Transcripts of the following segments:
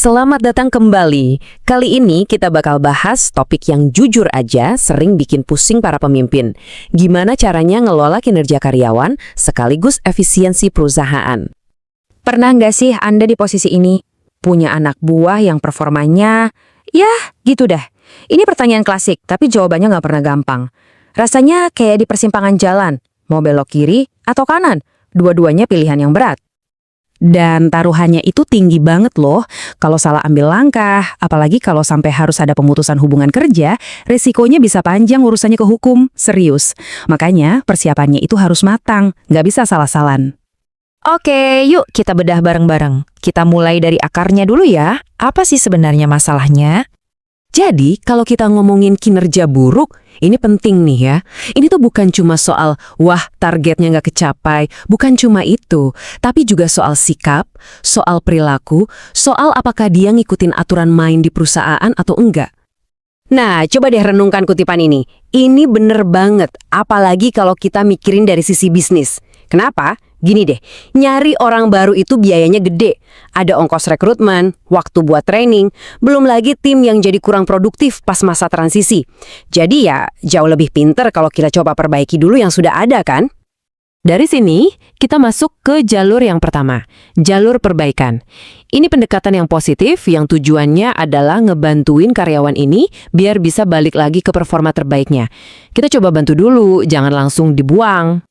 Selamat datang kembali. Kali ini kita bakal bahas topik yang jujur aja sering bikin pusing para pemimpin. Gimana caranya ngelola kinerja karyawan sekaligus efisiensi perusahaan. Pernah nggak sih Anda di posisi ini? Punya anak buah yang performanya, ya gitu dah. Ini pertanyaan klasik, tapi jawabannya nggak pernah gampang. Rasanya kayak di persimpangan jalan, mau belok kiri atau kanan, dua-duanya pilihan yang berat. Dan taruhannya itu tinggi banget loh. Kalau salah ambil langkah, apalagi kalau sampai harus ada pemutusan hubungan kerja, resikonya bisa panjang urusannya ke hukum, serius. Makanya persiapannya itu harus matang, nggak bisa salah-salan. Oke, yuk kita bedah bareng-bareng. Kita mulai dari akarnya dulu ya. Apa sih sebenarnya masalahnya? Jadi, kalau kita ngomongin kinerja buruk, ini penting nih ya. Ini tuh bukan cuma soal, wah targetnya nggak kecapai, bukan cuma itu. Tapi juga soal sikap, soal perilaku, soal apakah dia ngikutin aturan main di perusahaan atau enggak. Nah, coba deh renungkan kutipan ini. Ini bener banget, apalagi kalau kita mikirin dari sisi bisnis. Kenapa? Gini deh, nyari orang baru itu biayanya gede. Ada ongkos rekrutmen, waktu buat training, belum lagi tim yang jadi kurang produktif pas masa transisi. Jadi ya, jauh lebih pinter kalau kita coba perbaiki dulu yang sudah ada kan? Dari sini, kita masuk ke jalur yang pertama, jalur perbaikan. Ini pendekatan yang positif yang tujuannya adalah ngebantuin karyawan ini biar bisa balik lagi ke performa terbaiknya. Kita coba bantu dulu, jangan langsung dibuang.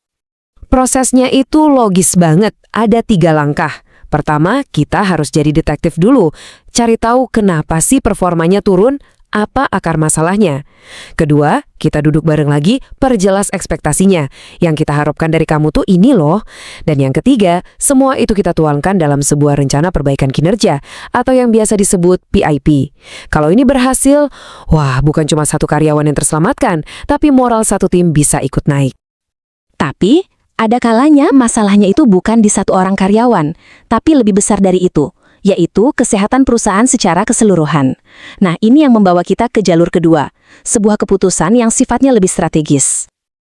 Prosesnya itu logis banget, ada 3 langkah. Pertama, kita harus jadi detektif dulu, cari tahu kenapa sih performanya turun, apa akar masalahnya. Kedua, kita duduk bareng lagi, perjelas ekspektasinya. Yang kita harapkan dari kamu tuh ini loh. Dan yang ketiga, semua itu kita tuangkan dalam sebuah rencana perbaikan kinerja, atau yang biasa disebut PIP. Kalau ini berhasil, wah bukan cuma satu karyawan yang terselamatkan, tapi moral satu tim bisa ikut naik. Tapi, ada kalanya masalahnya itu bukan di satu orang karyawan, tapi lebih besar dari itu, yaitu kesehatan perusahaan secara keseluruhan. Nah, ini yang membawa kita ke jalur kedua, sebuah keputusan yang sifatnya lebih strategis.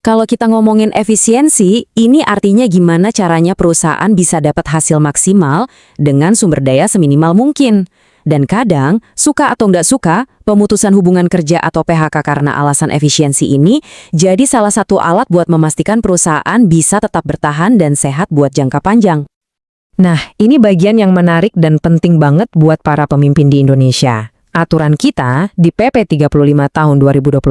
Kalau kita ngomongin efisiensi, ini artinya gimana caranya perusahaan bisa dapat hasil maksimal dengan sumber daya seminimal mungkin. Dan kadang, suka atau nggak suka, pemutusan hubungan kerja atau PHK karena alasan efisiensi ini jadi salah satu alat buat memastikan perusahaan bisa tetap bertahan dan sehat buat jangka panjang. Nah, ini bagian yang menarik dan penting banget buat para pemimpin di Indonesia. Aturan kita di PP 35 tahun 2021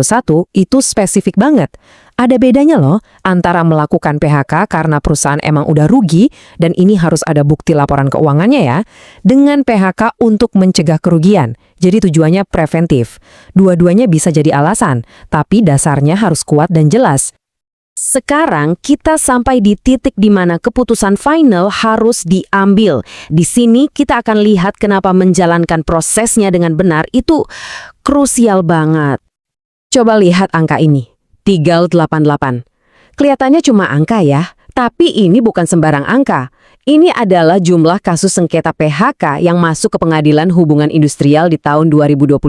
itu spesifik banget. Ada bedanya loh antara melakukan PHK karena perusahaan emang udah rugi dan ini harus ada bukti laporan keuangannya ya, dengan PHK untuk mencegah kerugian. Jadi tujuannya preventif. Dua-duanya bisa jadi alasan, tapi dasarnya harus kuat dan jelas. Sekarang kita sampai di titik di mana keputusan final harus diambil. Di sini kita akan lihat kenapa menjalankan prosesnya dengan benar itu krusial banget. Coba lihat angka ini, 388. Kelihatannya cuma angka ya, tapi ini bukan sembarang angka. Ini adalah jumlah kasus sengketa PHK yang masuk ke pengadilan hubungan industrial di tahun 2022.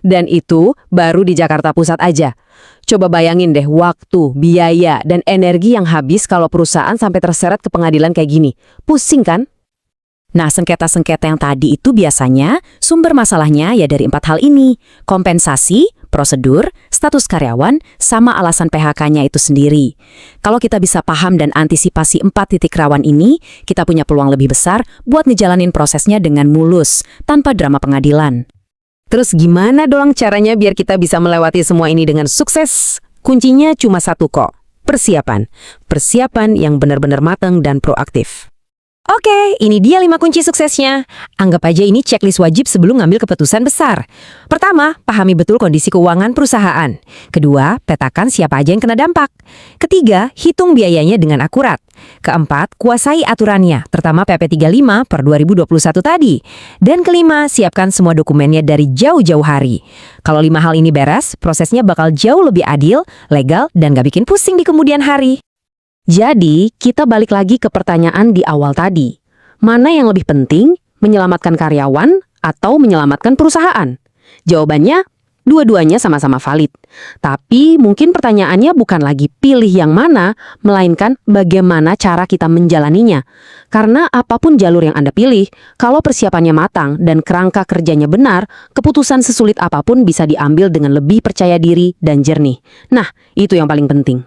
Dan itu baru di Jakarta Pusat aja. Coba bayangin deh waktu, biaya, dan energi yang habis kalau perusahaan sampai terseret ke pengadilan kayak gini. Pusing kan? Nah, sengketa-sengketa yang tadi itu biasanya sumber masalahnya ya dari 4 hal ini. Kompensasi, prosedur, status karyawan, sama alasan PHK-nya itu sendiri. Kalau kita bisa paham dan antisipasi 4 titik rawan ini, kita punya peluang lebih besar buat ngejalanin prosesnya dengan mulus, tanpa drama pengadilan. Terus gimana dong caranya biar kita bisa melewati semua ini dengan sukses? Kuncinya cuma satu kok, persiapan. Persiapan yang benar-benar matang dan proaktif. Oke, ini dia 5 kunci suksesnya. Anggap aja ini checklist wajib sebelum ngambil keputusan besar. Pertama, pahami betul kondisi keuangan perusahaan. Kedua, petakan siapa aja yang kena dampak. Ketiga, hitung biayanya dengan akurat. Keempat, kuasai aturannya, terutama PP 35 per 2021 tadi. Dan kelima, siapkan semua dokumennya dari jauh-jauh hari. Kalau 5 hal ini beres, prosesnya bakal jauh lebih adil, legal, dan gak bikin pusing di kemudian hari. Jadi, kita balik lagi ke pertanyaan di awal tadi. Mana yang lebih penting, menyelamatkan karyawan atau menyelamatkan perusahaan? Jawabannya, Dua-duanya sama-sama valid. Tapi mungkin pertanyaannya bukan lagi pilih yang mana, melainkan bagaimana cara kita menjalaninya. Karena apapun jalur yang Anda pilih, kalau persiapannya matang dan kerangka kerjanya benar, keputusan sesulit apapun bisa diambil dengan lebih percaya diri dan jernih. Nah, itu yang paling penting.